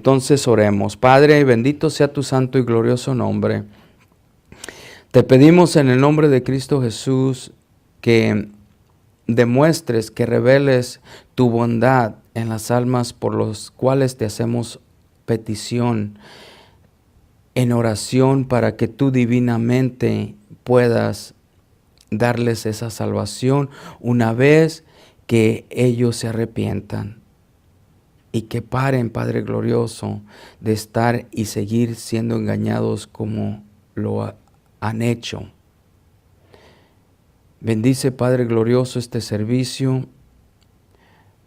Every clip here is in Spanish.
Entonces oremos. Padre, bendito sea tu santo y glorioso nombre. Te pedimos en el nombre de Cristo Jesús que demuestres, que reveles tu bondad en las almas por los cuales te hacemos petición en oración para que tú divinamente puedas darles esa salvación una vez que ellos se arrepientan y que paren, Padre glorioso, de estar y seguir siendo engañados como lo han hecho. Bendice, Padre glorioso, este servicio.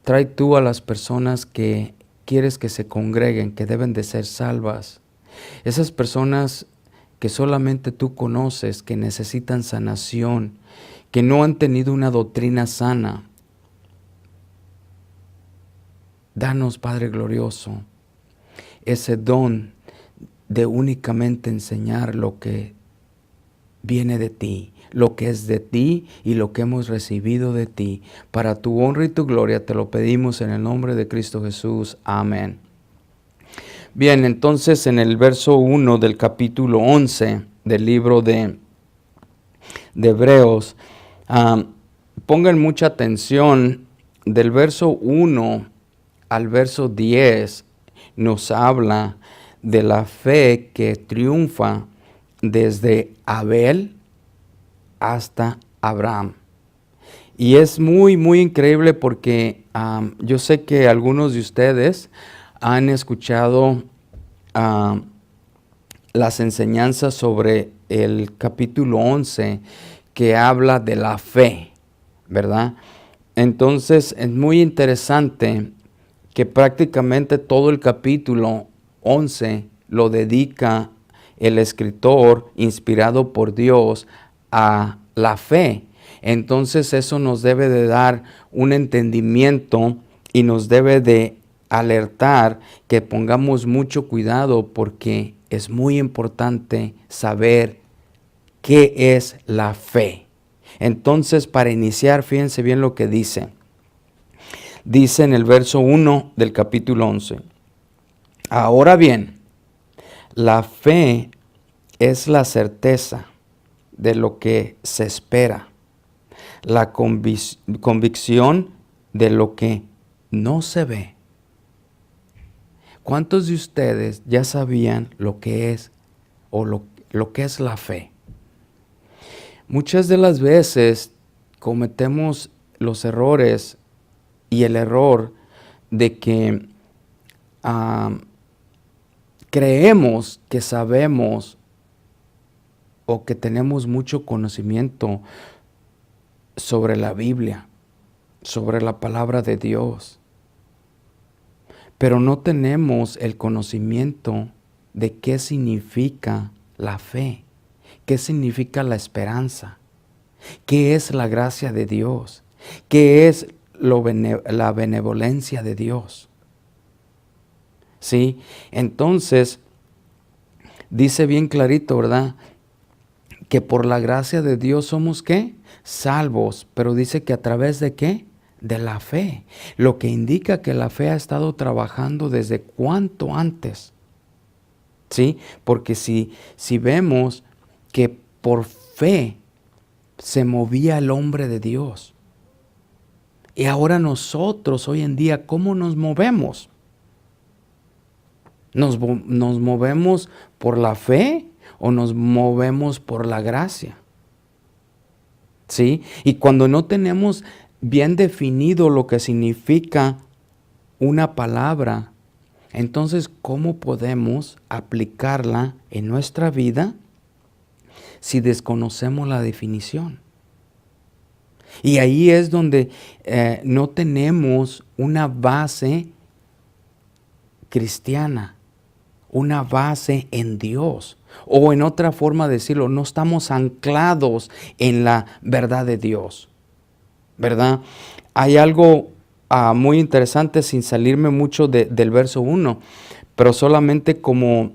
Trae tú a las personas que quieres que se congreguen, que deben de ser salvas. Esas personas que solamente tú conoces, que necesitan sanación, que no han tenido una doctrina sana. Danos, Padre glorioso, ese don de únicamente enseñar lo que viene de ti, lo que es de ti y lo que hemos recibido de ti. Para tu honra y tu gloria te lo pedimos en el nombre de Cristo Jesús. Amén. Bien, entonces en el verso 1 del capítulo 11 del libro de Hebreos, pongan mucha atención. Del verso 1 al verso 10 nos habla de la fe que triunfa desde Abel hasta Abraham. Y es muy, muy increíble porque yo sé que algunos de ustedes han escuchado las enseñanzas sobre el capítulo 11 que habla de la fe, ¿verdad? Entonces es muy interesante que prácticamente todo el capítulo 11 lo dedica el escritor inspirado por Dios a la fe. Entonces eso nos debe de dar un entendimiento y nos debe de alertar que pongamos mucho cuidado porque es muy importante saber qué es la fe. Entonces, para iniciar, fíjense bien lo que dice. Dice en el verso 1 del capítulo 11. Ahora bien, la fe es la certeza de lo que se espera, la convicción de lo que no se ve. ¿Cuántos de ustedes ya sabían lo que es o lo que es la fe? Muchas de las veces cometemos los errores y el error de que creemos que sabemos o que tenemos mucho conocimiento sobre la Biblia, sobre la palabra de Dios, pero no tenemos el conocimiento de qué significa la fe, qué significa la esperanza, qué es la gracia de Dios, qué es la benevolencia de Dios. ¿Sí? Entonces, dice bien clarito, ¿verdad? Que por la gracia de Dios somos, ¿qué? Salvos, pero dice que a través de ¿qué? De la fe, lo que indica que la fe ha estado trabajando desde cuánto antes, ¿sí? Porque si vemos que por fe se movía el hombre de Dios, y ahora nosotros hoy en día, ¿cómo nos movemos? ¿Nos movemos por la fe o nos movemos por la gracia? ¿Sí? Y cuando no tenemos bien definido lo que significa una palabra, entonces, ¿cómo podemos aplicarla en nuestra vida si desconocemos la definición? Y ahí es donde no tenemos una base cristiana, una base en Dios. O en otra forma de decirlo, no estamos anclados en la verdad de Dios, ¿verdad? Hay algo muy interesante sin salirme mucho del verso 1, pero solamente como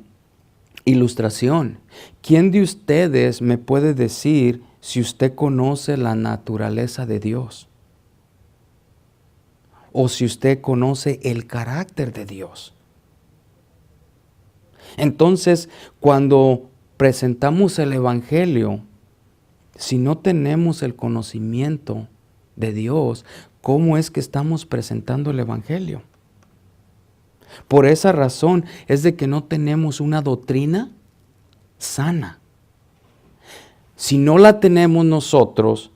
ilustración. ¿Quién de ustedes me puede decir si usted conoce la naturaleza de Dios? O si usted conoce el carácter de Dios. Entonces, cuando presentamos el Evangelio, si no tenemos el conocimiento de Dios, ¿cómo es que estamos presentando el Evangelio? Por esa razón es de que no tenemos una doctrina sana. Si no la tenemos nosotros,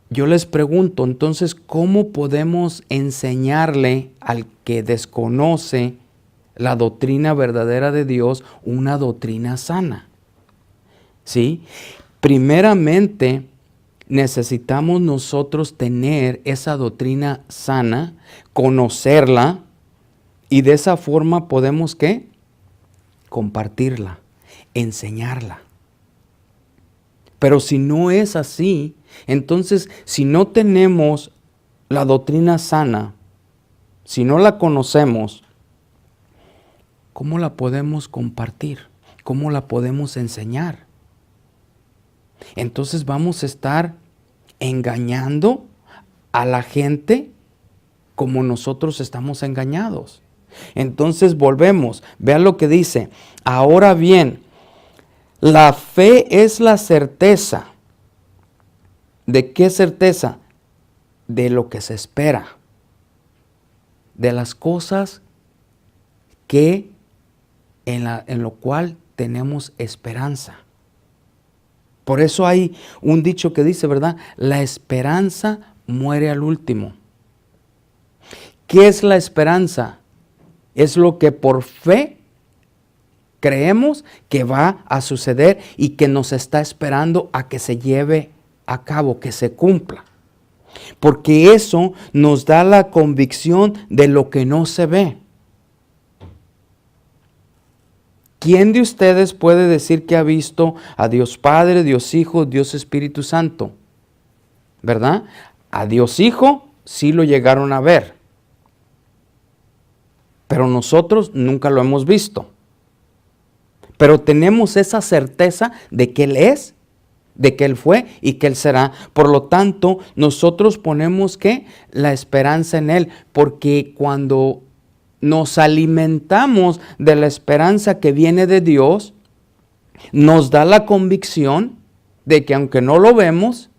yo les pregunto, entonces, ¿cómo podemos enseñarle al que desconoce la doctrina verdadera de Dios una doctrina sana? ¿Sí? Primeramente, necesitamos nosotros tener esa doctrina sana, conocerla, y de esa forma podemos, ¿qué? Compartirla, enseñarla. Pero si no es así, entonces si no tenemos la doctrina sana, si no la conocemos, ¿cómo la podemos compartir? ¿Cómo la podemos enseñar? Entonces vamos a estar engañando a la gente como nosotros estamos engañados. Entonces volvemos, vean lo que dice. Ahora bien, la fe es la certeza. ¿De qué certeza? De lo que se espera. De las cosas que en lo cual tenemos esperanza. Por eso hay un dicho que dice, ¿verdad? La esperanza muere al último. ¿Qué es la esperanza? Es lo que por fe creemos que va a suceder y que nos está esperando a que se lleve a cabo, que se cumpla. Porque eso nos da la convicción de lo que no se ve. ¿Quién de ustedes puede decir que ha visto a Dios Padre, Dios Hijo, Dios Espíritu Santo? ¿Verdad? A Dios Hijo sí lo llegaron a ver. Pero nosotros nunca lo hemos visto. Pero tenemos esa certeza de que Él es, de que Él fue y que Él será. Por lo tanto, nosotros ponemos ¿qué? La esperanza en Él. Porque cuando nos alimentamos de la esperanza que viene de Dios, nos da la convicción de que aunque no lo vemos,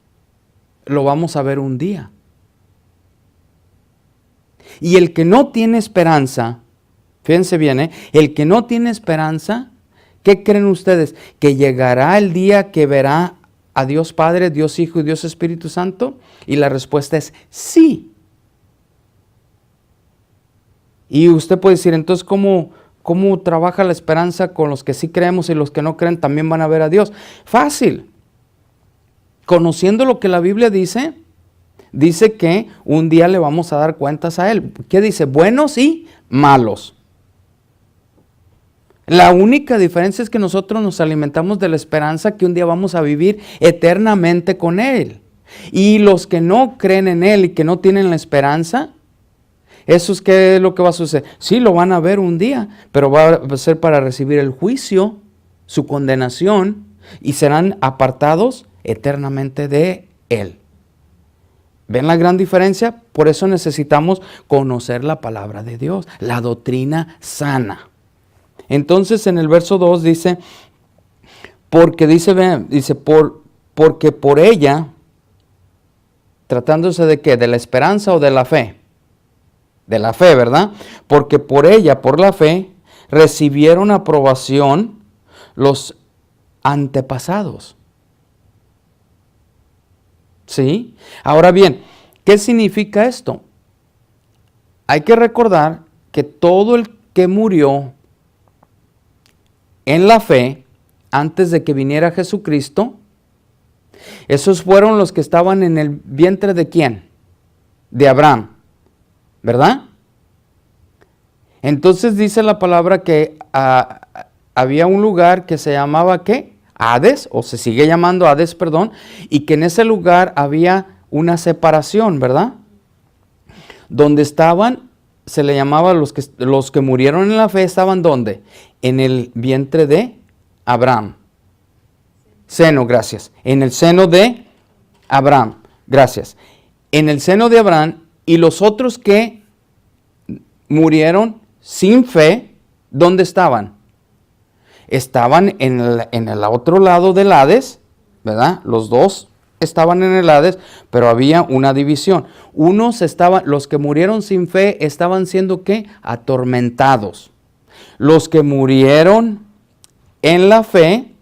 lo vamos a ver un día. Y el que no tiene esperanza, fíjense bien, el que no tiene esperanza, ¿qué creen ustedes? ¿Que llegará el día que verá a Dios Padre, Dios Hijo y Dios Espíritu Santo? Y la respuesta es sí. Y usted puede decir, entonces, ¿cómo trabaja la esperanza con los que sí creemos y los que no creen también van a ver a Dios? Fácil. Conociendo lo que la Biblia dice, dice que un día le vamos a dar cuentas a Él. ¿Qué dice? Buenos y malos. La única diferencia es que nosotros nos alimentamos de la esperanza que un día vamos a vivir eternamente con Él. Y los que no creen en Él y que no tienen la esperanza, ¿eso es qué es lo que va a suceder? Sí, lo van a ver un día, pero va a ser para recibir el juicio, su condenación, y serán apartados eternamente de Él. ¿Ven la gran diferencia? Por eso necesitamos conocer la palabra de Dios, la doctrina sana. Entonces en el verso 2 dice, porque porque por ella, tratándose de ¿qué? ¿De la esperanza o de la fe? De la fe, ¿verdad? Porque por ella, por la fe, recibieron aprobación los antepasados. ¿Sí? Ahora bien, ¿qué significa esto? Hay que recordar que todo el que murió en la fe, antes de que viniera Jesucristo, esos fueron los que estaban en el vientre de ¿quién? De Abraham, ¿verdad? Entonces dice la palabra que había un lugar que se llamaba ¿qué? Hades, o se sigue llamando Hades, perdón, y que en ese lugar había una separación, ¿verdad? Donde estaban, se le llamaba los que murieron en la fe, ¿estaban dónde? En el vientre de Abraham. Seno, gracias. En el seno de Abraham, gracias. En el seno de Abraham, y los otros que murieron sin fe, ¿dónde estaban? estaban en el otro lado del Hades, ¿verdad? Los dos estaban en el Hades, pero había una división. Los que murieron sin fe estaban siendo ¿qué? Atormentados. Los que murieron en la fe,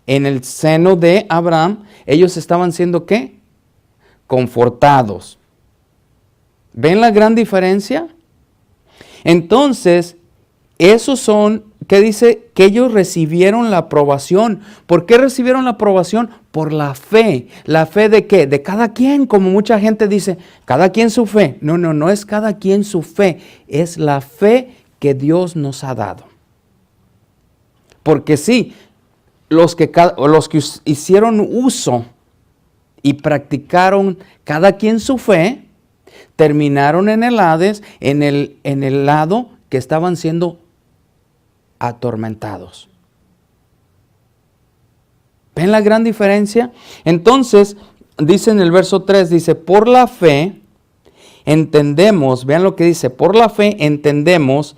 en el seno de Abraham, ellos estaban siendo ¿qué? Confortados. ¿Ven la gran diferencia? Entonces, esos son, ¿qué dice? Que ellos recibieron la aprobación. ¿Por qué recibieron la aprobación? Por la fe. ¿La fe de qué? De cada quien, como mucha gente dice, cada quien su fe. No es cada quien su fe, es la fe que Dios nos ha dado. Porque sí, los que hicieron uso y practicaron cada quien su fe, terminaron en el Hades, en el lado que estaban siendo atormentados. ¿Ven la gran diferencia? Entonces, dice en el verso 3, dice, por la fe entendemos, vean lo que dice, por la fe entendemos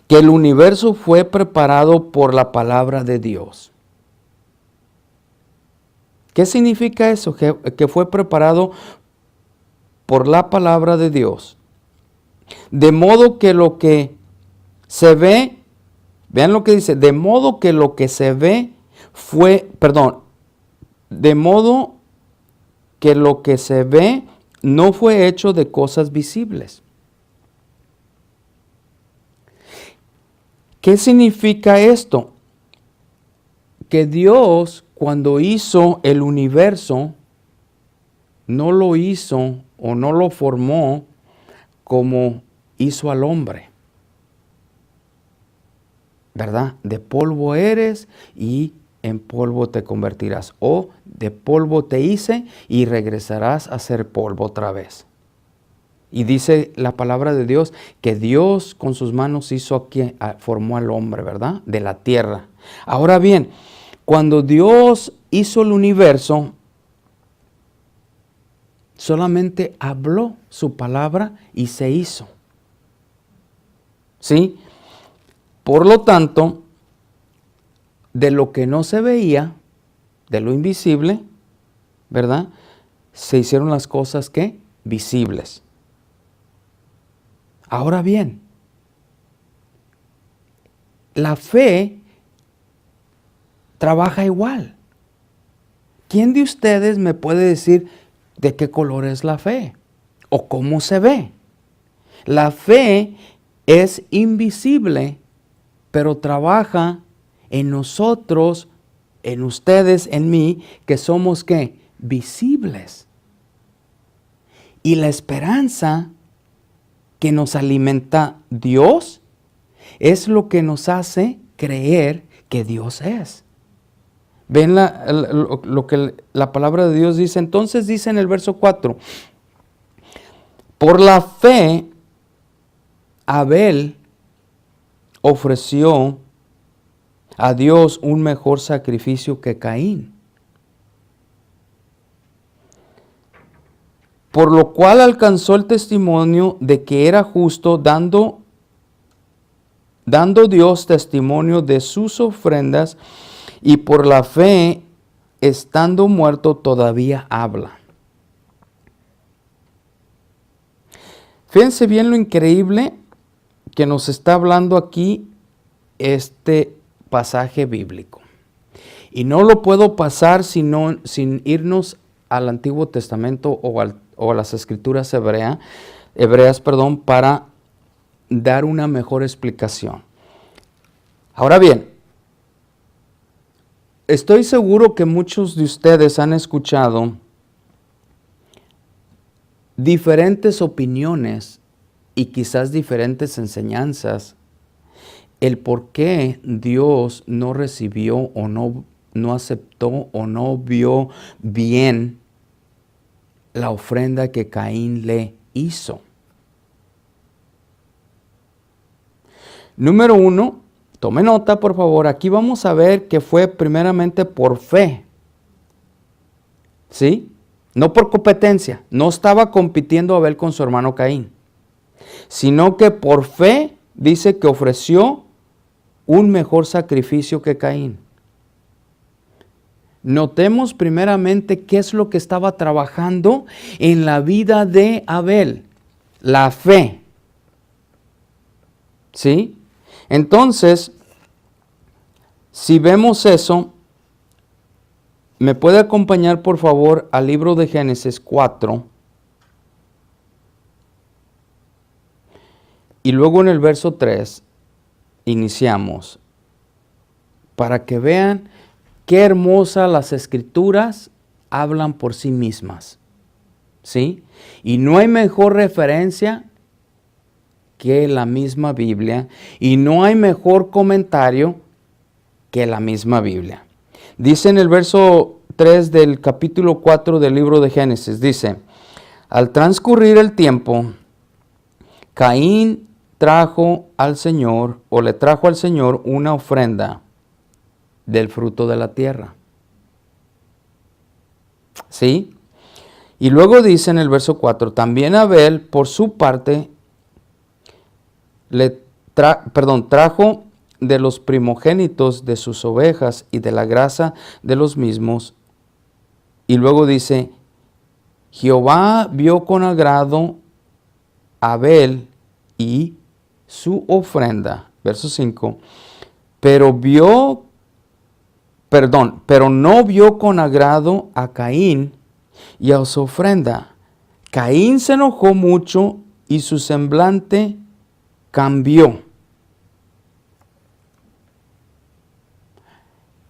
que el universo fue preparado por la palabra de Dios. ¿Qué significa eso? Que fue preparado por la palabra de Dios. De modo que lo que se ve, vean lo que dice, de modo que lo que se ve de modo que lo que se ve no fue hecho de cosas visibles. ¿Qué significa esto? Que Dios, cuando hizo el universo, no lo hizo o no lo formó como hizo al hombre. ¿Verdad? De polvo eres y en polvo te convertirás. O de polvo te hice y regresarás a ser polvo otra vez. Y dice la palabra de Dios que Dios con sus manos formó al hombre, ¿verdad? De la tierra. Ahora bien, cuando Dios hizo el universo, solamente habló su palabra y se hizo. ¿Sí? Por lo tanto, de lo que no se veía, de lo invisible, ¿verdad? Se hicieron las cosas que visibles. Ahora bien, la fe trabaja igual. ¿Quién de ustedes me puede decir de qué color es la fe? ¿O cómo se ve? La fe es invisible, pero trabaja en nosotros, en ustedes, en mí, que somos ¿qué? Visibles. Y la esperanza que nos alimenta Dios es lo que nos hace creer que Dios es. ¿Ven lo que la palabra de Dios dice? Entonces dice en el verso 4, por la fe Abel ofreció a Dios un mejor sacrificio que Caín, por lo cual alcanzó el testimonio de que era justo, dando Dios testimonio de sus ofrendas, y por la fe, estando muerto, todavía habla. Fíjense bien lo increíble que nos está hablando aquí este pasaje bíblico. Y no lo puedo pasar sin irnos al Antiguo Testamento o a las Escrituras hebreas, para dar una mejor explicación. Ahora bien, estoy seguro que muchos de ustedes han escuchado diferentes opiniones y quizás diferentes enseñanzas, el por qué Dios no recibió o no aceptó o no vio bien la ofrenda que Caín le hizo. Número 1, tome nota por favor, aquí vamos a ver que fue primeramente por fe. ¿Sí? No por competencia, no estaba compitiendo Abel con su hermano Caín, sino que por fe dice que ofreció un mejor sacrificio que Caín. Notemos primeramente qué es lo que estaba trabajando en la vida de Abel. La fe. ¿Sí? Entonces, si vemos eso, ¿me puede acompañar por favor al libro de Génesis 4? Y luego en el verso 3 iniciamos para que vean qué hermosas las escrituras hablan por sí mismas. ¿Sí? Y no hay mejor referencia que la misma Biblia y no hay mejor comentario que la misma Biblia. Dice en el verso 3 del capítulo 4 del libro de Génesis, dice, al transcurrir el tiempo, Caín trajo al Señor, o le trajo al Señor una ofrenda del fruto de la tierra. ¿Sí? Y luego dice en el verso 4, también Abel, por su parte, trajo de los primogénitos de sus ovejas y de la grasa de los mismos. Y luego dice, Jehová vio con agrado a Abel y su ofrenda. Verso 5. Pero no vio con agrado a Caín y a su ofrenda. Caín se enojó mucho y su semblante cambió.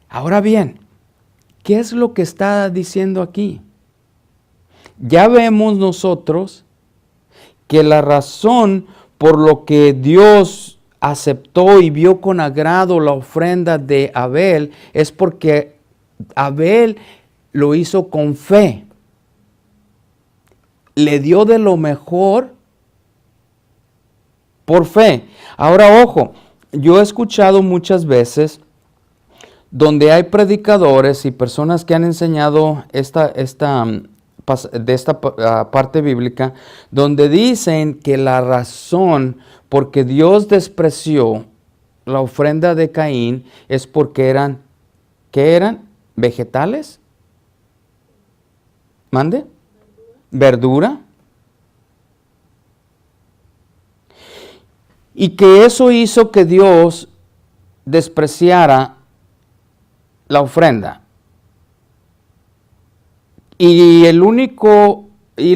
Ahora bien, ¿qué es lo que está diciendo aquí? Ya vemos nosotros que la razón por lo que Dios aceptó y vio con agrado la ofrenda de Abel es porque Abel lo hizo con fe. Le dio de lo mejor por fe. Ahora, ojo, yo he escuchado muchas veces donde hay predicadores y personas que han enseñado de esta parte bíblica, donde dicen que la razón por que Dios despreció la ofrenda de Caín es porque eran, ¿qué eran? ¿Vegetales? ¿Mande? ¿Verdura? Y que eso hizo que Dios despreciara la ofrenda. Y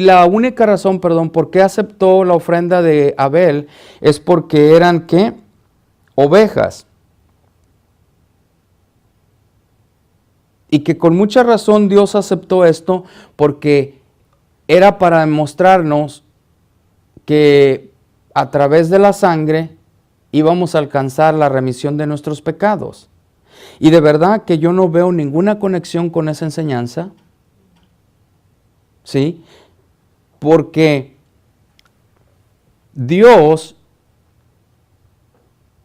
la única razón, por qué aceptó la ofrenda de Abel es porque eran, ¿qué? Ovejas. Y que con mucha razón Dios aceptó esto porque era para mostrarnos que a través de la sangre íbamos a alcanzar la remisión de nuestros pecados. Y de verdad que yo no veo ninguna conexión con esa enseñanza. ¿Sí? Porque Dios,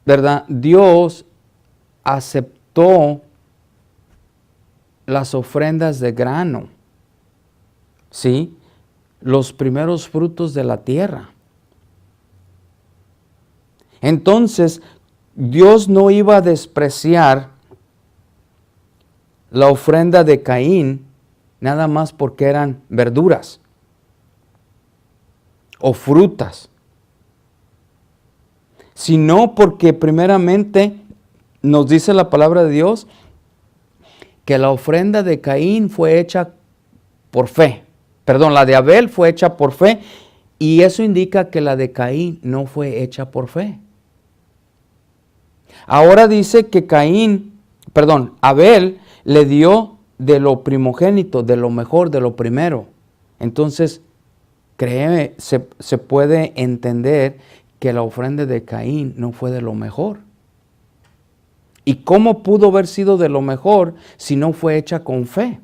¿verdad? Dios aceptó las ofrendas de grano. ¿Sí? Los primeros frutos de la tierra. Entonces, Dios no iba a despreciar la ofrenda de Caín nada más porque eran verduras o frutas, sino porque primeramente nos dice la palabra de Dios que la ofrenda de Caín fue hecha por fe. La de Abel fue hecha por fe, y eso indica que la de Caín no fue hecha por fe. Ahora dice que Abel le dio de lo primogénito, de lo mejor, de lo primero. Entonces, créeme, se puede entender que la ofrenda de Caín no fue de lo mejor. ¿Y cómo pudo haber sido de lo mejor si no fue hecha con fe?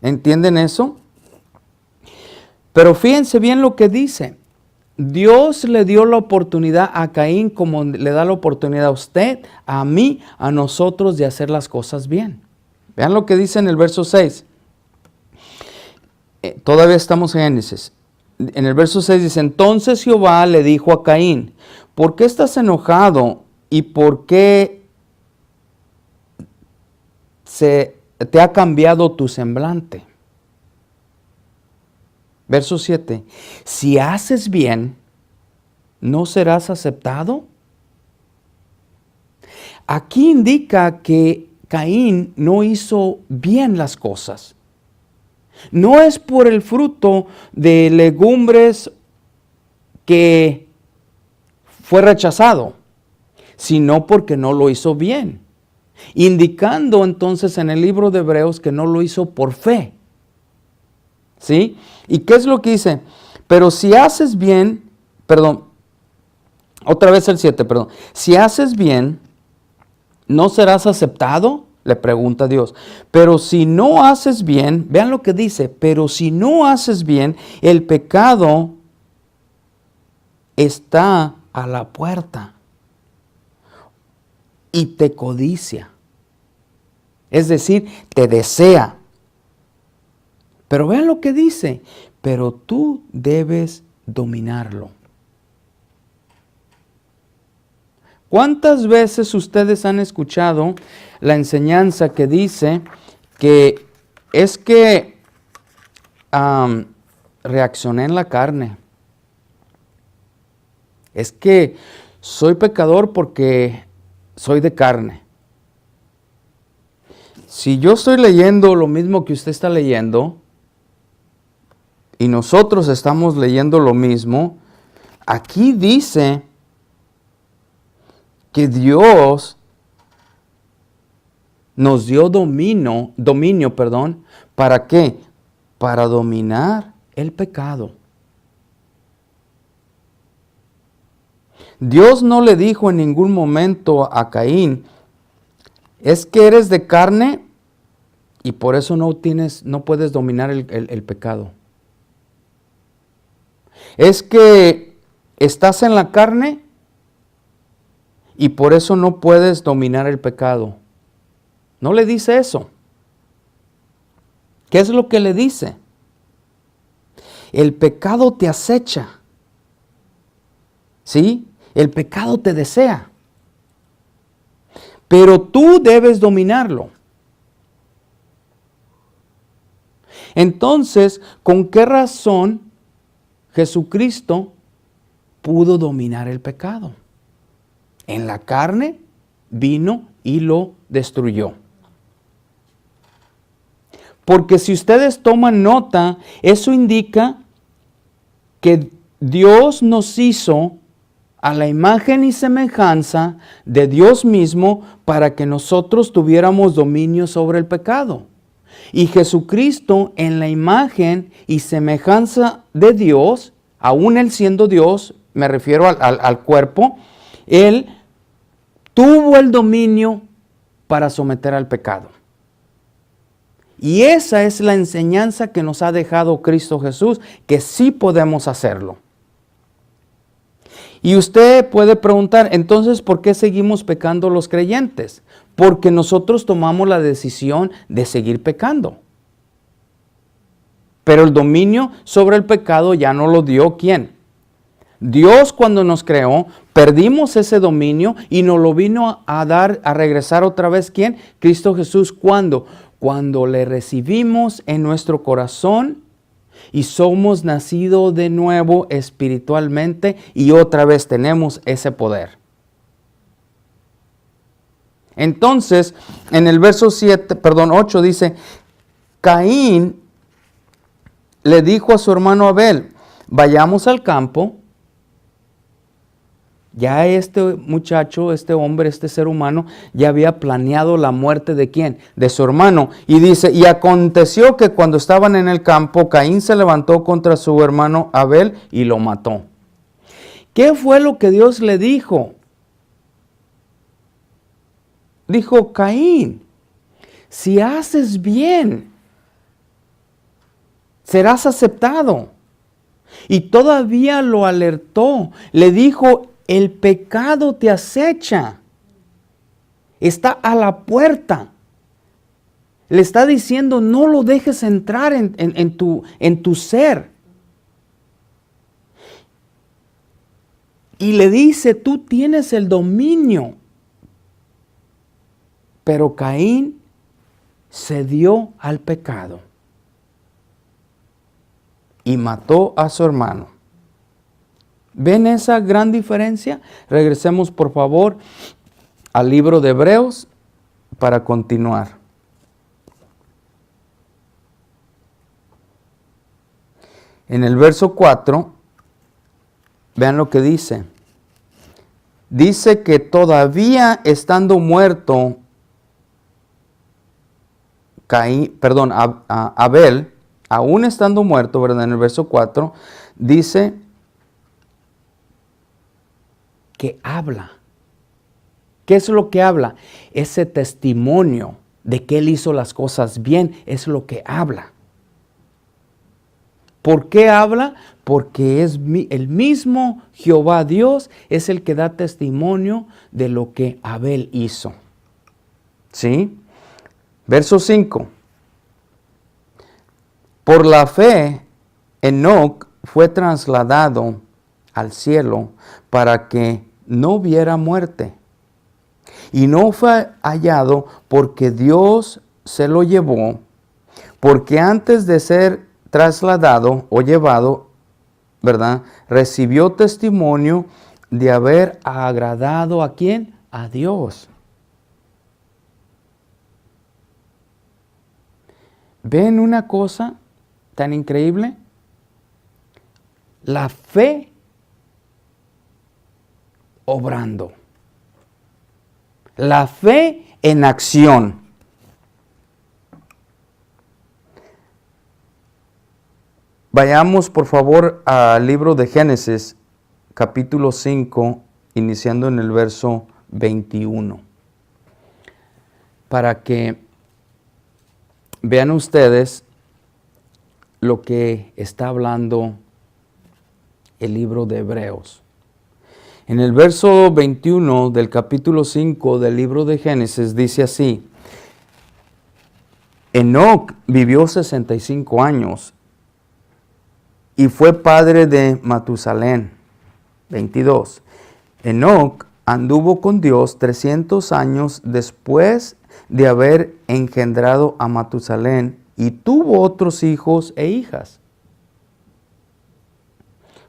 ¿Entienden eso? Pero fíjense bien lo que dice. Dios le dio la oportunidad a Caín como le da la oportunidad a usted, a mí, a nosotros de hacer las cosas bien. Vean lo que dice en el verso 6. Todavía estamos en Génesis. En el verso 6 dice, entonces Jehová le dijo a Caín, ¿por qué estás enojado y por qué te ha cambiado tu semblante. Verso 7. Si haces bien, ¿no serás aceptado? Aquí indica que Caín no hizo bien las cosas. No es por el fruto de legumbres que fue rechazado, sino porque no lo hizo bien. Indicando entonces en el libro de Hebreos que no lo hizo por fe. ¿Sí? ¿Y qué es lo que dice? Pero si haces bien, otra vez el 7, si haces bien, ¿no serás aceptado? Le pregunta Dios. Pero si no haces bien, vean lo que dice, pero si no haces bien, el pecado está a la puerta y te codicia. Es decir, te desea. Pero vean lo que dice, pero tú debes dominarlo. ¿Cuántas veces ustedes han escuchado la enseñanza que dice que es que reaccioné en la carne? Es que soy pecador porque soy de carne. Si yo estoy leyendo lo mismo que usted está leyendo, y nosotros estamos leyendo lo mismo, aquí dice que Dios nos dio dominio, ¿para qué? Para dominar el pecado. Dios no le dijo en ningún momento a Caín, es que eres de carne y por eso no puedes dominar el pecado. Es que estás en la carne y por eso no puedes dominar el pecado. No le dice eso. ¿Qué es lo que le dice? El pecado te acecha. ¿Sí? El pecado te desea. Pero tú debes dominarlo. Entonces, ¿con qué razón Jesucristo pudo dominar el pecado? En la carne vino y lo destruyó. Porque si ustedes toman nota, eso indica que Dios nos hizo a la imagen y semejanza de Dios mismo para que nosotros tuviéramos dominio sobre el pecado. Y Jesucristo, en la imagen y semejanza de Dios, aún Él siendo Dios, me refiero al cuerpo, Él tuvo el dominio para someter al pecado. Y esa es la enseñanza que nos ha dejado Cristo Jesús, que sí podemos hacerlo. Y usted puede preguntar, entonces, ¿por qué seguimos pecando los creyentes? Porque nosotros tomamos la decisión de seguir pecando. Pero el dominio sobre el pecado ya no lo dio ¿quién? Dios cuando nos creó, perdimos ese dominio y nos lo vino a dar, a regresar otra vez ¿quién? Cristo Jesús. ¿Cuándo? Cuando le recibimos en nuestro corazón y somos nacidos de nuevo espiritualmente y otra vez tenemos ese poder. Entonces, en el verso 8 dice, Caín le dijo a su hermano Abel, vayamos al campo. Ya este muchacho, este hombre, este ser humano, ya había planeado la muerte de ¿quién? De su hermano. Y dice, y aconteció que cuando estaban en el campo, Caín se levantó contra su hermano Abel y lo mató. ¿Qué fue lo que Dios le dijo? Dijo, Caín, si haces bien, serás aceptado. Y todavía lo alertó, le dijo, el pecado te acecha, está a la puerta. Le está diciendo, no lo dejes entrar en tu ser. Y le dice, tú tienes el dominio. Pero Caín cedió al pecado y mató a su hermano. ¿Ven esa gran diferencia? Regresemos por favor al libro de Hebreos para continuar. En el verso 4, vean lo que dice. Dice que todavía estando muerto Abel, aún estando muerto, ¿verdad? En el verso 4, dice que habla. ¿Qué es lo que habla? Ese testimonio de que él hizo las cosas bien es lo que habla. ¿Por qué habla? Porque es el mismo Jehová Dios es el que da testimonio de lo que Abel hizo. ¿Sí? Verso 5. Por la fe, Enoc fue trasladado al cielo para que no viera muerte. Y no fue hallado porque Dios se lo llevó, porque antes de ser trasladado o llevado, ¿verdad? Recibió testimonio de haber agradado ¿a quién? A Dios. ¿Ven una cosa tan increíble? La fe obrando. La fe en acción. Vayamos por favor al libro de Génesis, capítulo 5, iniciando en el verso 21. Para que vean ustedes lo que está hablando el libro de Hebreos. En el verso 21 del capítulo 5 del libro de Génesis dice así: Enoc vivió 65 años y fue padre de Matusalén. 22. Enoc anduvo con Dios 300 años después de haber engendrado a Matusalén y tuvo otros hijos e hijas.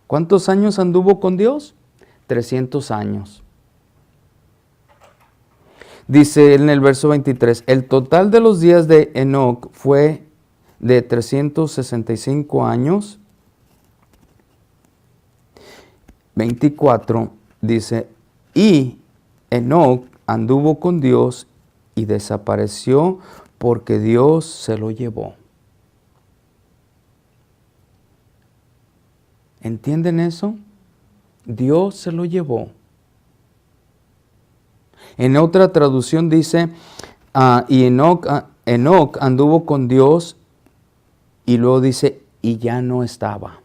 ¿Cuántos años anduvo con Dios? 300 años. Dice en el verso 23, el total de los días de Enoc fue de 365 años. 24 dice, y Enoc anduvo con Dios y desapareció porque Dios se lo llevó. ¿Entienden eso? Dios se lo llevó. En otra traducción dice, y Enoc anduvo con Dios, y luego dice, y ya no estaba,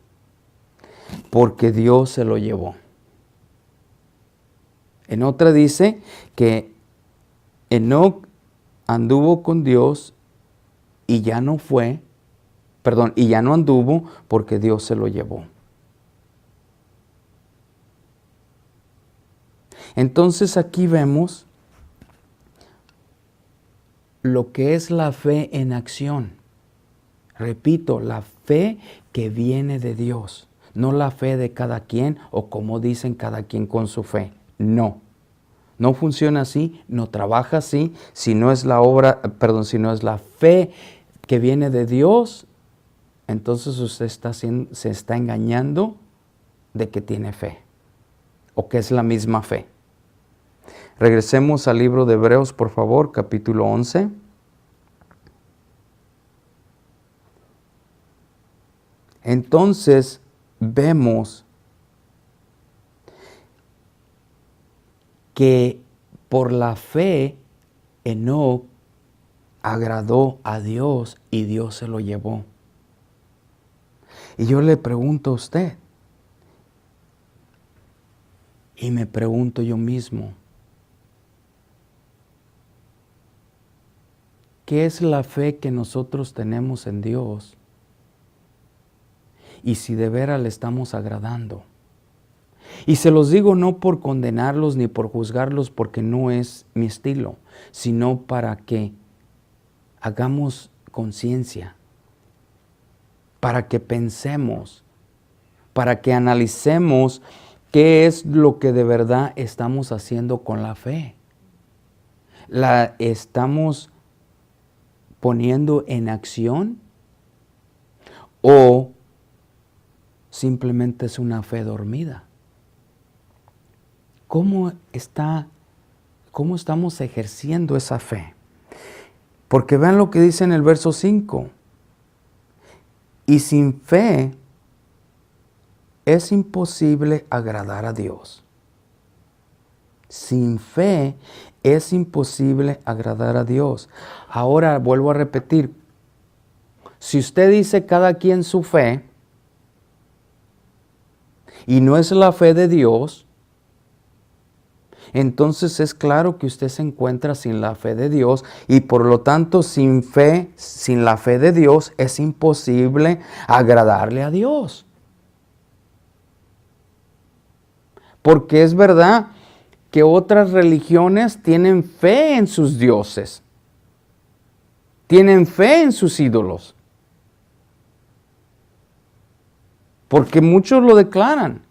porque Dios se lo llevó. En otra dice que Enoc anduvo con Dios y ya no y ya no anduvo porque Dios se lo llevó. Entonces aquí vemos lo que es la fe en acción. Repito, la fe que viene de Dios, no la fe de cada quien o como dicen cada quien con su fe. No, no funciona así, no trabaja así. Si no es si no es la fe que viene de Dios, entonces usted se está engañando de que tiene fe o que es la misma fe. Regresemos al libro de Hebreos, por favor, capítulo 11. Entonces vemos que por la fe Enoc agradó a Dios y Dios se lo llevó. Y yo le pregunto a usted, y me pregunto yo mismo, ¿qué es la fe que nosotros tenemos en Dios? Y si de veras le estamos agradando. Y se los digo no por condenarlos ni por juzgarlos, porque no es mi estilo, sino para que hagamos conciencia, para que pensemos, para que analicemos qué es lo que de verdad estamos haciendo con la fe. ¿La estamos poniendo en acción o simplemente es una fe dormida? ¿Cómo estamos ejerciendo esa fe? Porque vean lo que dice en el verso 5. Y sin fe es imposible agradar a Dios. Sin fe es imposible agradar a Dios. Ahora vuelvo a repetir. Si usted dice cada quien su fe, y no es la fe de Dios, entonces es claro que usted se encuentra sin la fe de Dios y por lo tanto sin fe, sin la fe de Dios, es imposible agradarle a Dios. Porque es verdad que otras religiones tienen fe en sus dioses, tienen fe en sus ídolos, porque muchos lo declaran.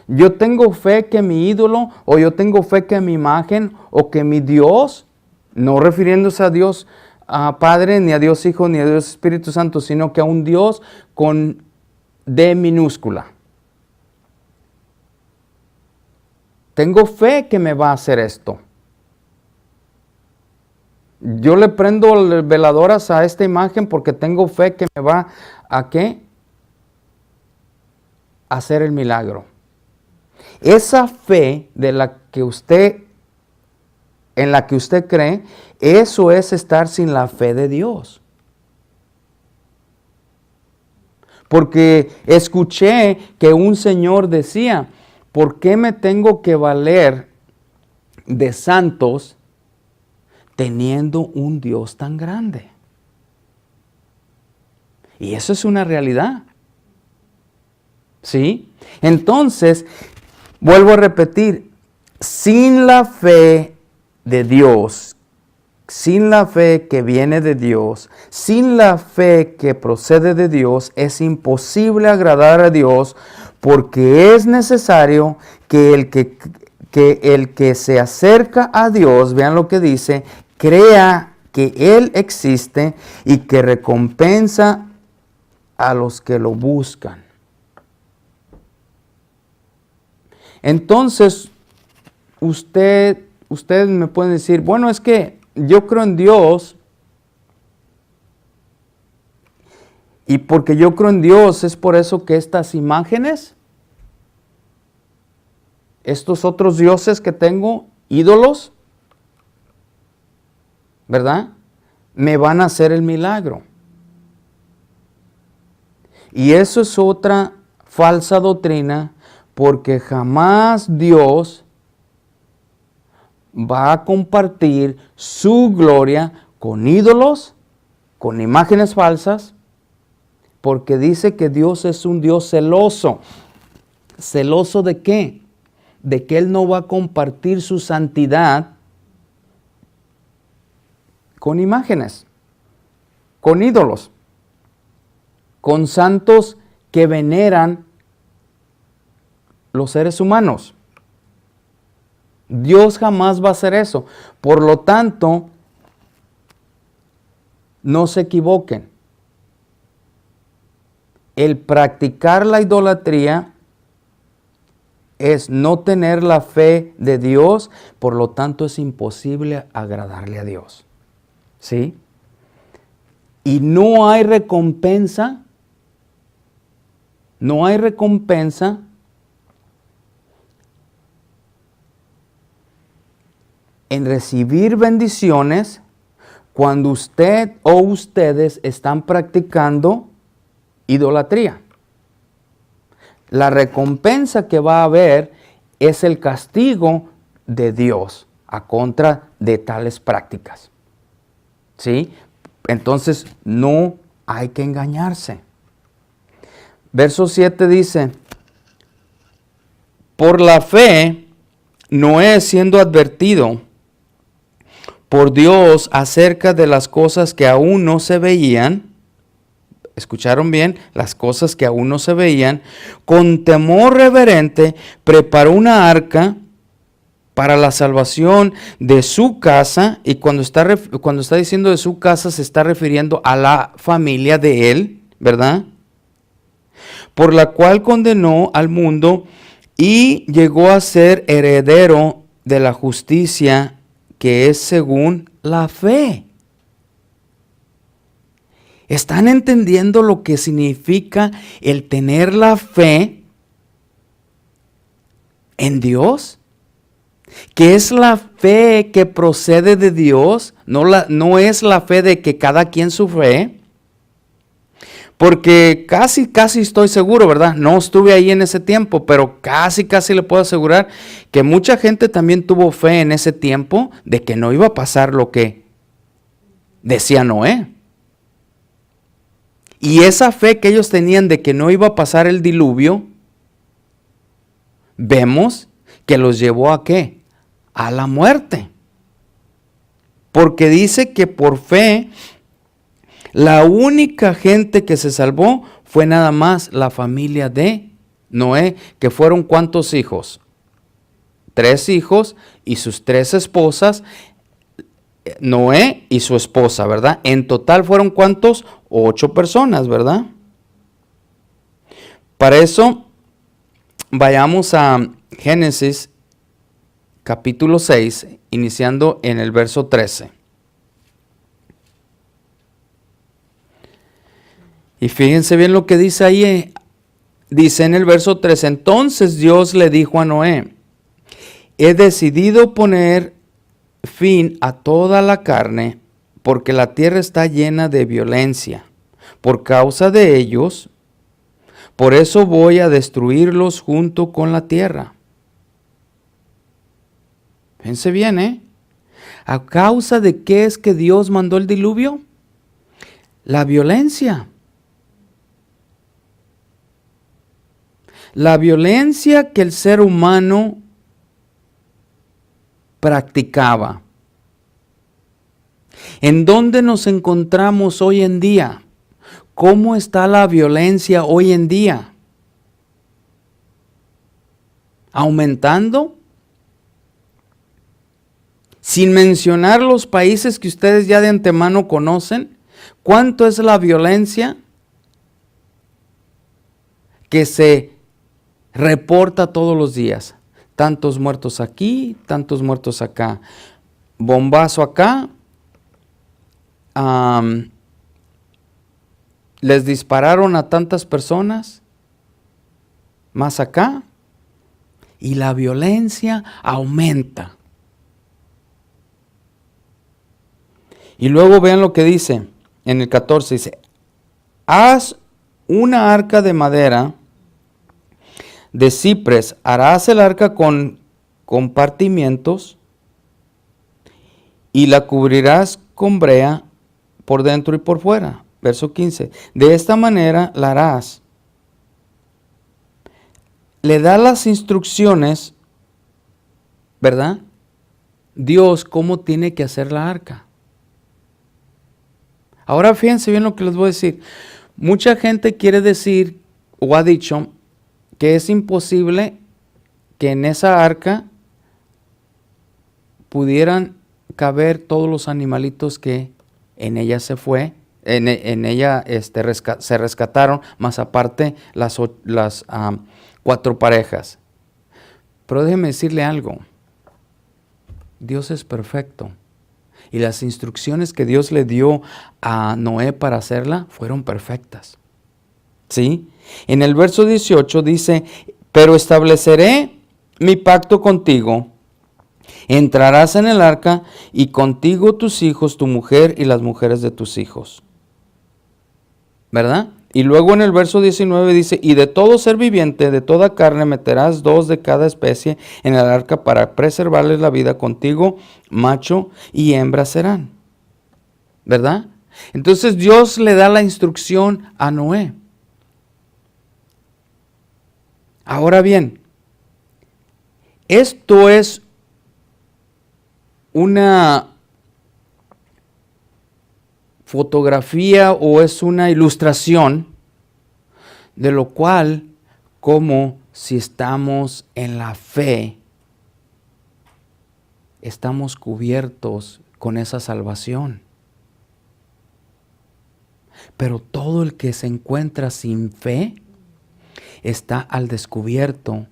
Yo tengo fe que mi ídolo, o yo tengo fe que mi imagen, o que mi Dios, no refiriéndose a Dios a Padre, ni a Dios Hijo, ni a Dios Espíritu Santo, sino que a un Dios con D minúscula. Tengo fe que me va a hacer esto. Yo le prendo veladoras a esta imagen porque tengo fe que me va a ¿qué? A hacer el milagro. Esa fe en la que usted cree, eso es estar sin la fe de Dios. Porque escuché que un señor decía, ¿por qué me tengo que valer de santos teniendo un Dios tan grande? Y eso es una realidad. ¿Sí? Entonces, vuelvo a repetir, sin la fe de Dios, sin la fe que viene de Dios, sin la fe que procede de Dios, es imposible agradar a Dios porque es necesario que el que se acerca a Dios, vean lo que dice, crea que Él existe y que recompensa a los que lo buscan. Entonces, ustedes me pueden decir, bueno, es que yo creo en Dios y porque yo creo en Dios es por eso que estas imágenes, estos otros dioses que tengo, ídolos, ¿verdad? Me van a hacer el milagro. Y eso es otra falsa doctrina, porque jamás Dios va a compartir su gloria con ídolos, con imágenes falsas, porque dice que Dios es un Dios celoso. ¿Celoso de qué? De que Él no va a compartir su santidad con imágenes, con ídolos, con santos que veneran los seres humanos. Dios jamás va a hacer eso. Por lo tanto, no se equivoquen. El practicar la idolatría es no tener la fe de Dios, por lo tanto es imposible agradarle a Dios. ¿Sí? Y no hay recompensa, en recibir bendiciones cuando usted o ustedes están practicando idolatría. La recompensa que va a haber es el castigo de Dios a contra de tales prácticas. ¿Sí? Entonces no hay que engañarse. Verso 7 dice, Por la fe, Noé, siendo advertido por Dios acerca de las cosas que aún no se veían, ¿escucharon bien? Las cosas que aún no se veían, con temor reverente preparó una arca para la salvación de su casa. Y cuando está diciendo de su casa, se está refiriendo a la familia de él, ¿verdad? Por la cual condenó al mundo y llegó a ser heredero de la justicia que es según la fe. ¿Están entendiendo lo que significa el tener la fe en Dios? ¿Qué es la fe que procede de Dios? No es la fe de que cada quien su fe. Porque casi estoy seguro, ¿verdad? No estuve ahí en ese tiempo, pero casi le puedo asegurar que mucha gente también tuvo fe en ese tiempo de que no iba a pasar lo que decía Noé. Y esa fe que ellos tenían de que no iba a pasar el diluvio, vemos que los llevó ¿a qué? A la muerte. Porque dice que por fe, la única gente que se salvó fue nada más la familia de Noé, que fueron ¿cuántos hijos? 3 hijos y sus 3 esposas, Noé y su esposa, ¿verdad? En total fueron ¿cuántos? 8 personas, ¿verdad? Para eso, vayamos a Génesis capítulo 6, iniciando en el verso 13. Y fíjense bien lo que dice ahí. Dice en el verso 13, entonces Dios le dijo a Noé, he decidido poner fin a toda la carne, porque la tierra está llena de violencia por causa de ellos, por eso voy a destruirlos junto con la tierra. Fíjense bien, ¿eh? ¿A causa de qué es que Dios mandó el diluvio? La violencia. La violencia que el ser humano practicaba. ¿En dónde nos encontramos hoy en día? ¿Cómo está la violencia hoy en día? ¿Aumentando? Sin mencionar los países que ustedes ya de antemano conocen, ¿cuánto es la violencia que se reporta todos los días? Tantos muertos aquí, tantos muertos acá, bombazo acá, les dispararon a tantas personas, más acá, y la violencia aumenta. Y luego vean lo que dice en el 14, dice, haz una arca de madera de cipres, harás el arca con compartimientos y la cubrirás con brea por dentro y por fuera. Verso 15, de esta manera la harás. Le da las instrucciones, ¿verdad? Dios, cómo tiene que hacer la arca. Ahora fíjense bien lo que les voy a decir. Mucha gente quiere decir o ha dicho que es imposible que en esa arca pudieran caber todos los animalitos que en ella se rescataron, más aparte las 4 parejas. Pero déjeme decirle algo. Dios es perfecto. Y las instrucciones que Dios le dio a Noé para hacerla fueron perfectas. ¿Sí? En el verso 18 dice, pero estableceré mi pacto contigo. Entrarás en el arca y contigo tus hijos, tu mujer y las mujeres de tus hijos. ¿Verdad? Y luego en el verso 19 dice, y de todo ser viviente, de toda carne, meterás 2 de cada especie en el arca para preservarles la vida contigo, macho y hembra serán. ¿Verdad? Entonces Dios le da la instrucción a Noé. Ahora bien, Esto es una fotografía o es una ilustración de lo cual, como si estamos en la fe, estamos cubiertos con esa salvación. Pero todo el que se encuentra sin fe está al descubierto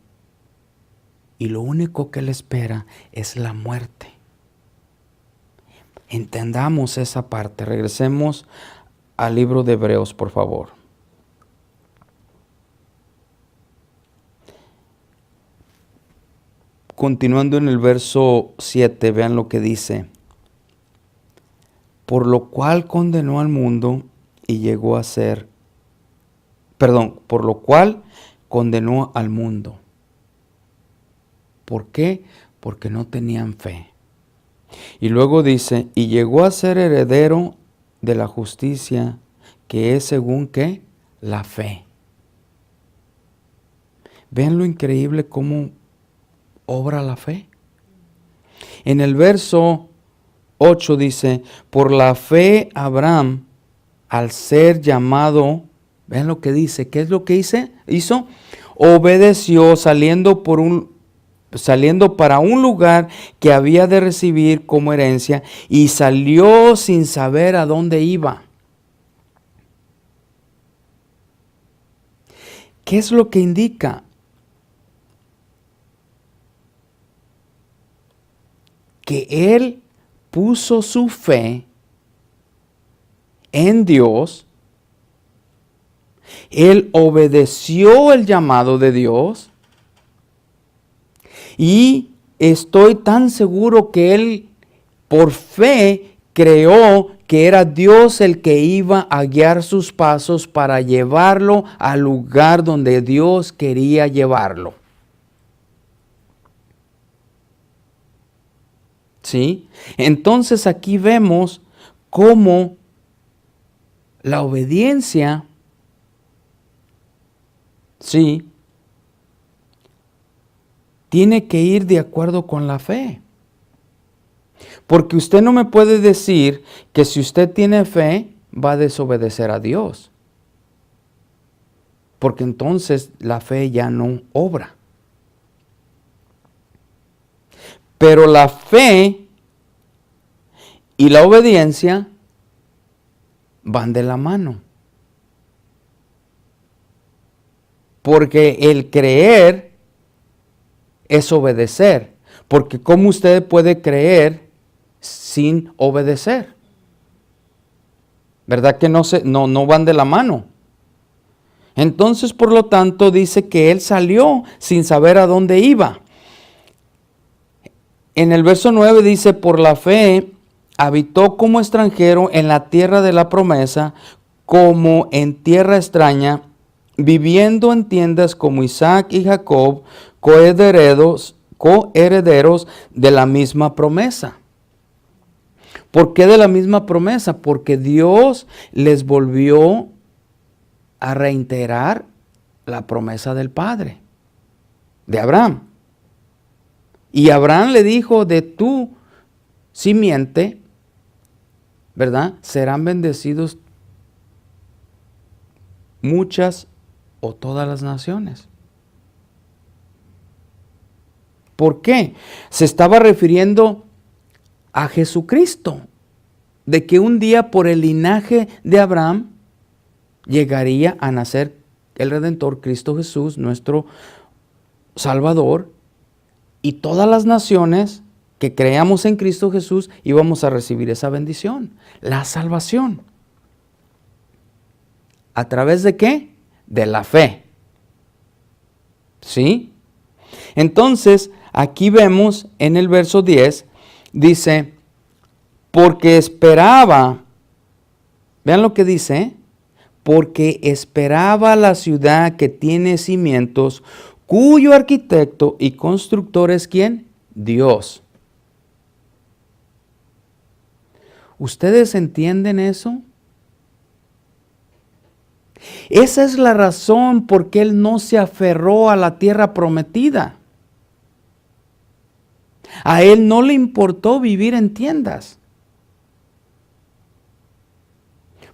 y lo único que le espera es la muerte. Entendamos esa parte. Regresemos al libro de Hebreos, por favor. Continuando en el verso 7, vean lo que dice. Por lo cual condenó al mundo y llegó a ser, por lo cual condenó al mundo. ¿Por qué? Porque no tenían fe. Y luego dice, y llegó a ser heredero de la justicia, que es según ¿qué? La fe. ¿Ven lo increíble cómo obra la fe? En el verso 8 dice, por la fe Abraham, al ser llamado, ¿ven lo que dice? ¿Qué es lo que hizo? Obedeció saliendo para un lugar que había de recibir como herencia y salió sin saber a dónde iba. ¿Qué es lo que indica? Que él puso su fe en Dios, él obedeció el llamado de Dios y estoy tan seguro que él por fe creó que era Dios el que iba a guiar sus pasos para llevarlo al lugar donde Dios quería llevarlo. ¿Sí? Entonces aquí vemos cómo la obediencia, sí, tiene que ir de acuerdo con la fe. Porque usted no me puede decir que si usted tiene fe, va a desobedecer a Dios. Porque entonces la fe ya no obra. Pero la fe y la obediencia van de la mano. Porque el creer es obedecer. Porque ¿cómo usted puede creer sin obedecer? ¿Verdad que no van de la mano? Entonces, por lo tanto, dice que él salió sin saber a dónde iba. En el verso 9 dice, por la fe habitó como extranjero en la tierra de la promesa, como en tierra extraña, viviendo en tiendas como Isaac y Jacob, coherederos de la misma promesa. ¿Por qué de la misma promesa? Porque Dios les volvió a reiterar la promesa del Padre, de Abraham. Y Abraham le dijo, de tu simiente, ¿verdad? Serán bendecidos muchas o todas las naciones. ¿Por qué? Se estaba refiriendo a Jesucristo, de que un día por el linaje de Abraham llegaría a nacer el Redentor, Cristo Jesús, nuestro Salvador, y todas las naciones que creamos en Cristo Jesús íbamos a recibir esa bendición, la salvación. ¿A través de qué? De la fe. ¿Sí? Entonces, aquí vemos en el verso 10, dice, porque esperaba, vean lo que dice, porque esperaba la ciudad que tiene cimientos, cuyo arquitecto y constructor es ¿quién? Dios. ¿Ustedes entienden eso? Esa es la razón por qué él no se aferró a la tierra prometida. A él no le importó vivir en tiendas.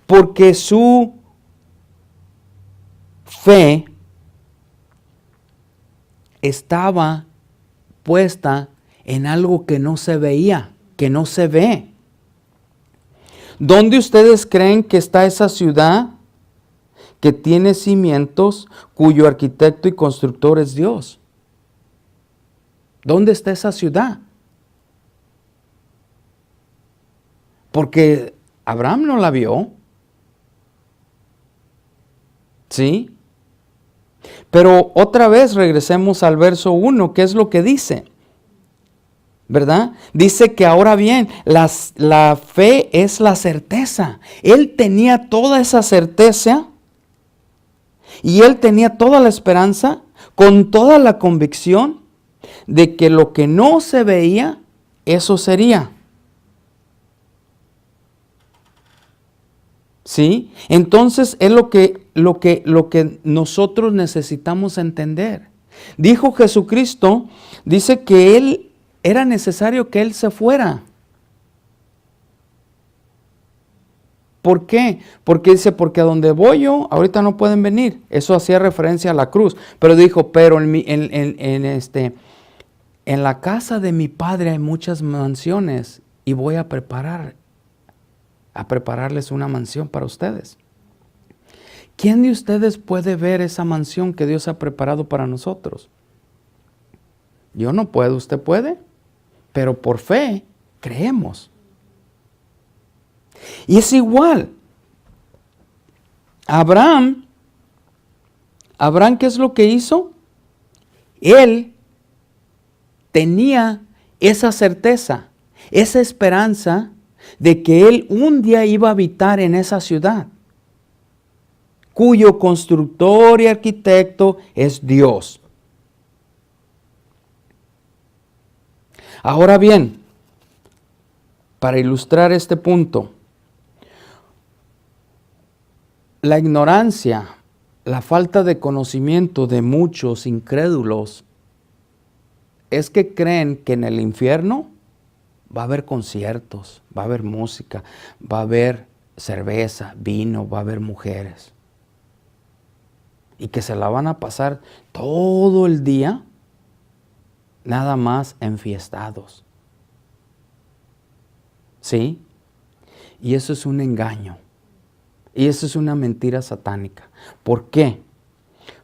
Porque su fe estaba puesta en algo que no se veía, que no se ve. ¿Dónde ustedes creen que está esa ciudad que tiene cimientos, cuyo arquitecto y constructor es Dios? ¿Dónde está esa ciudad? Porque Abraham no la vio. ¿Sí? Pero otra vez regresemos al verso 1, ¿qué es lo que dice? ¿Verdad? Dice que ahora bien, la fe es la certeza. Él tenía toda esa certeza y él tenía toda la esperanza, con toda la convicción de que lo que no se veía, eso sería. ¿Sí? Entonces es lo que nosotros necesitamos entender. Dijo Jesucristo, dice que era necesario que Él se fuera. ¿Por qué? Porque dice, porque a donde voy yo, ahorita no pueden venir. Eso hacía referencia a la cruz. Pero dijo, pero en la casa de mi Padre hay muchas mansiones y voy a prepararles una mansión para ustedes. ¿Quién de ustedes puede ver esa mansión que Dios ha preparado para nosotros? Yo no puedo, usted puede, pero por fe creemos. Y es igual. Abraham, ¿qué es lo que hizo? Él tenía esa certeza, esa esperanza de que él un día iba a habitar en esa ciudad, cuyo constructor y arquitecto es Dios. Ahora bien, para ilustrar este punto, la ignorancia, la falta de conocimiento de muchos incrédulos es que creen que en el infierno va a haber conciertos, va a haber música, va a haber cerveza, vino, va a haber mujeres. Y que se la van a pasar todo el día nada más enfiestados. ¿Sí? Y eso es un engaño. Y eso es una mentira satánica. ¿Por qué?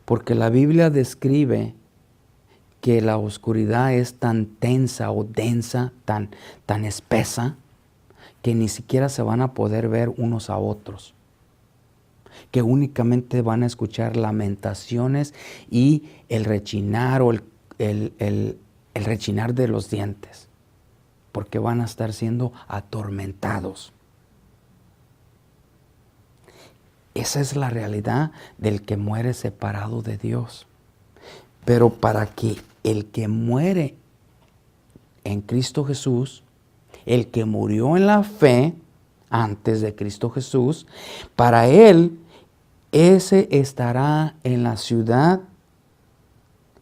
Porque la Biblia describe que la oscuridad es tan tensa o densa, tan espesa, que ni siquiera se van a poder ver unos a otros. Que únicamente van a escuchar lamentaciones y el rechinar o el rechinar de los dientes. Porque van a estar siendo atormentados. Esa es la realidad del que muere separado de Dios. Pero para que el que muere en Cristo Jesús, el que murió en la fe antes de Cristo Jesús, para él, ese estará en la ciudad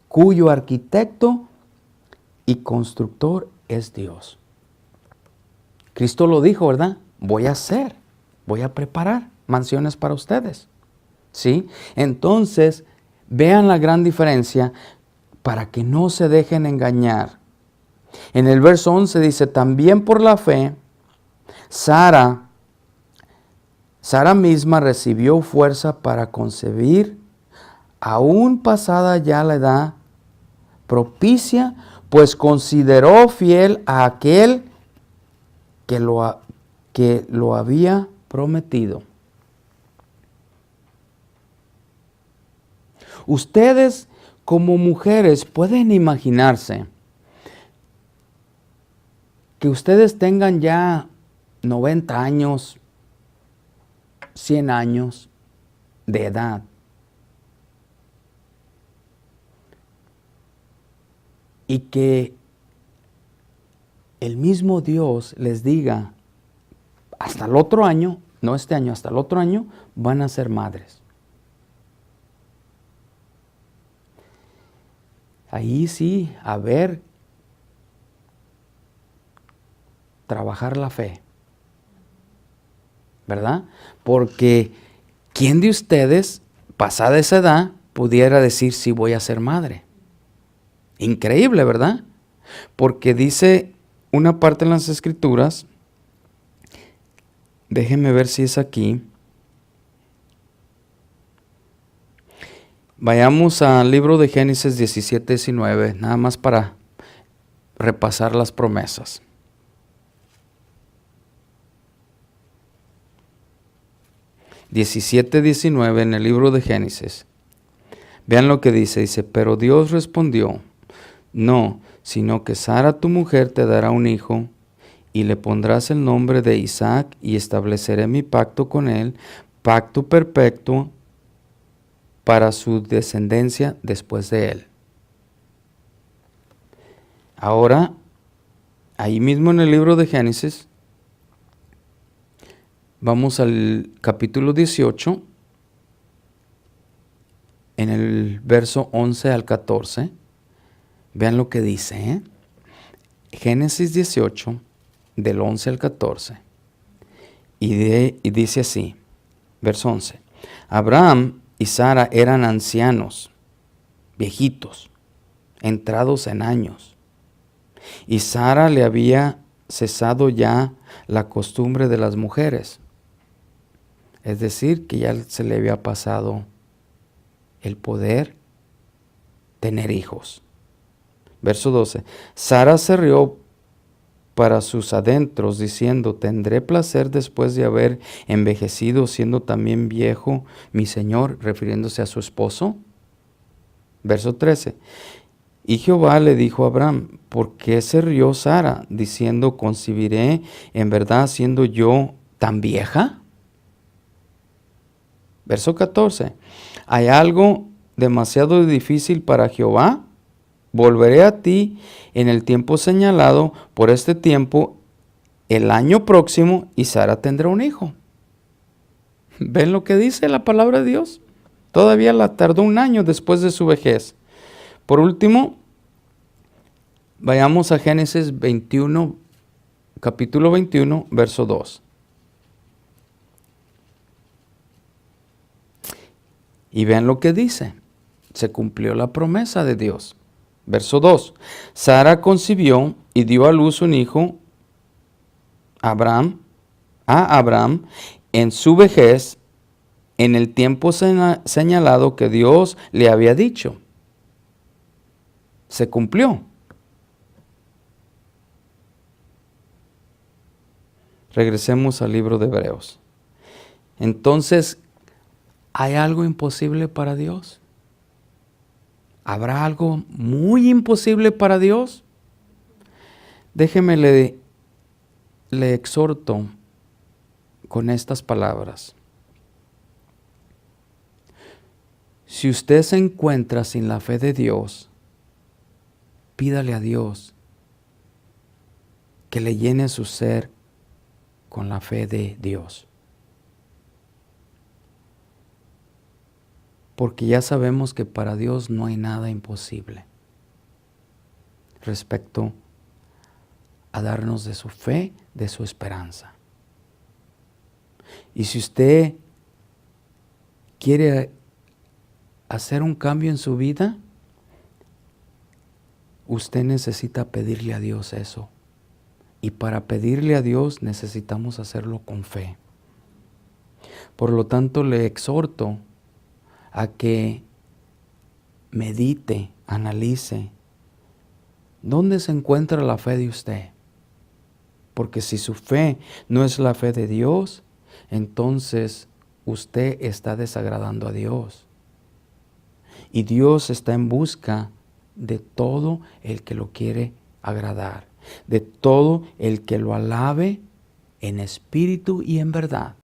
cuyo arquitecto y constructor es Dios. Cristo lo dijo, ¿verdad? Voy a preparar mansiones para ustedes. ¿Sí? Entonces, vean la gran diferencia para que no se dejen engañar. En el verso 11 dice, también por la fe, Sara misma recibió fuerza para concebir, aún pasada ya la edad propicia, pues consideró fiel a aquel que lo había prometido. Ustedes como mujeres pueden imaginarse que ustedes tengan ya 90 años, 100 años de edad. Y que el mismo Dios les diga, hasta el otro año, no este año, hasta el otro año, van a ser madres. Ahí sí, a ver trabajar la fe, ¿verdad? Porque ¿quién de ustedes, pasada esa edad, pudiera decir si voy a ser madre? Increíble, ¿verdad? Porque dice una parte en las Escrituras, déjenme ver si es aquí. Vayamos al libro de Génesis 17-19, nada más para repasar las promesas. (17-19) en el libro de Génesis. Vean lo que dice, pero Dios respondió, no, sino que Sara tu mujer te dará un hijo, y le pondrás el nombre de Isaac, y estableceré mi pacto con él, pacto perpetuo para su descendencia después de él. Ahora, ahí mismo en el libro de Génesis, vamos al capítulo 18, en el verso 11 al 14. Vean lo que dice, Génesis 18, del 11 al 14. Y dice así, verso 11. Abraham y Sara eran ancianos, viejitos, entrados en años. Y Sara le había cesado ya la costumbre de las mujeres. Es decir, que ya se le había pasado el poder tener hijos. Verso 12. Sara se rió para sus adentros, diciendo, ¿tendré placer después de haber envejecido, siendo también viejo mi señor? Refiriéndose a su esposo. Verso 13. Y Jehová le dijo a Abraham, ¿por qué se rió Sara, diciendo, concebiré en verdad siendo yo tan vieja? Verso 14. ¿Hay algo demasiado difícil para Jehová? Volveré a ti en el tiempo señalado, por este tiempo, el año próximo, y Sara tendrá un hijo. ¿Ven lo que dice la palabra de Dios? Todavía la tardó un año después de su vejez. Por último, vayamos a Génesis 21, capítulo 21, verso 2. Y vean lo que dice. Se cumplió la promesa de Dios. Verso 2. Sara concibió y dio a luz un hijo a Abraham en su vejez, en el tiempo señalado que Dios le había dicho. Se cumplió. Regresemos al libro de Hebreos. Entonces, ¿hay algo imposible para Dios? ¿Habrá algo muy imposible para Dios? Déjeme le exhorto con estas palabras. Si usted se encuentra sin la fe de Dios, pídale a Dios que le llene su ser con la fe de Dios. Porque ya sabemos que para Dios no hay nada imposible respecto a darnos de su fe, de su esperanza. Y si usted quiere hacer un cambio en su vida, usted necesita pedirle a Dios eso. Y para pedirle a Dios necesitamos hacerlo con fe. Por lo tanto, le exhorto a que medite, analice, ¿dónde se encuentra la fe de usted? Porque si su fe no es la fe de Dios, entonces usted está desagradando a Dios. Y Dios está en busca de todo el que lo quiere agradar, de todo el que lo alabe en espíritu y en verdad.